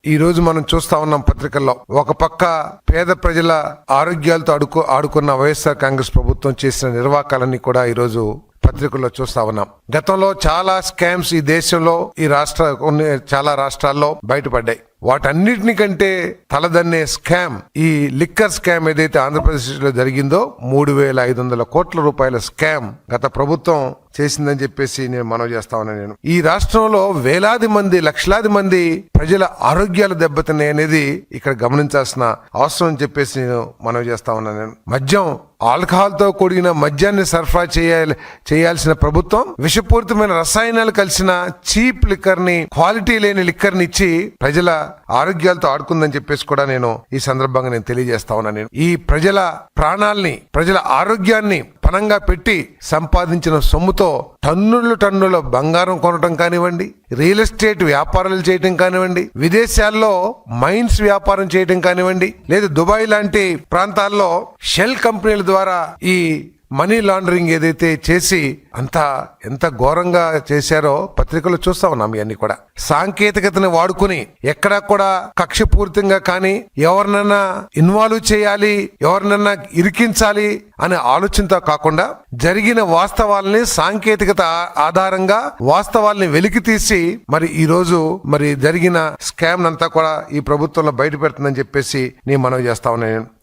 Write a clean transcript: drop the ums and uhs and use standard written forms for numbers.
ఈ రోజు మనం చూస్తా ఉన్నాం పత్రికల్లో, ఒక పక్క పేద ప్రజల ఆరోగ్యాలతో ఆడుకున్న వైఎస్ఆర్ కాంగ్రెస్ ప్రభుత్వం చేసిన నిర్వాకాలన్నీ కూడా ఈ రోజు పత్రికల్లో చూస్తా ఉన్నాం. గతంలో చాలా స్కామ్స్ ఈ దేశంలో చాలా రాష్ట్రాల్లో బయటపడ్డాయి. వాటన్నిటిని కంటే తలదన్నే స్కామ్ ఈ లిక్కర్ స్కామ్ ఏదైతే ఆంధ్రప్రదేశ్ లో జరిగిందో 3,500 కోట్ల రూపాయల స్కామ్ గత ప్రభుత్వం చేసిందని చెప్పేసి నేను మనవి చేస్తా ఉన్నాను. ఈ రాష్ట్రంలో లక్షలాది మంది ప్రజల ఆరోగ్యాలు దెబ్బతిన్నాయి అనేది ఇక్కడ గమనించాల్సిన అవసరం అని చెప్పేసి నేను మనవి చేస్తా ఉన్నాను. మద్యం, ఆల్కహాల్ తో కూడిన మద్యాన్ని సరఫరా చేయాల్సిన ప్రభుత్వం విషపూరితమైన రసాయనాలు కలిసిన చీప్ లిక్కర్ ని, క్వాలిటీ లేని లిక్కర్ ని ఇచ్చి ప్రజల ఆరోగ్యాలతో ఆడుకుందని చెప్పేసి కూడా నేను ఈ సందర్భంగా నేను తెలియజేస్తా ఉన్నాను. ఈ ప్రజల ప్రాణాల్ని, ప్రజల ఆరోగ్యాన్ని పణంగా పెట్టి సంపాదించిన సొమ్ముతో టన్నుల బంగారం కొనటం కానివ్వండి, రియల్ ఎస్టేట్ వ్యాపారాలు చేయటం కానివ్వండి, విదేశాల్లో మైన్స్ వ్యాపారం చేయటం కానివ్వండి, లేదా దుబాయ్ లాంటి ప్రాంతాల్లో షెల్ కంపెనీల ద్వారా ఈ మనీ లాండరింగ్ ఏదైతే చేసి ఎంత ఘోరంగా చేశారో పత్రికలు చూస్తా ఉన్నాం. ఇవన్నీ కూడా సాంకేతికతను వాడుకుని ఎక్కడా కూడా కక్షపూరితంగా కానీ ఎవరినన్నా ఇన్వాల్వ్ చేయాలి, ఎవరినన్నా ఇరికించాలి అనే ఆలోచనతో కాకుండా జరిగిన వాస్తవాల్ని సాంకేతికత ఆధారంగా వాస్తవాల్ని వెలికి తీసి ఈ రోజు జరిగిన స్కామ్ అంతా కూడా ఈ ప్రభుత్వంలో బయట పెడుతుందని చెప్పేసి నేను మనవి చేస్తా ఉన్నాను.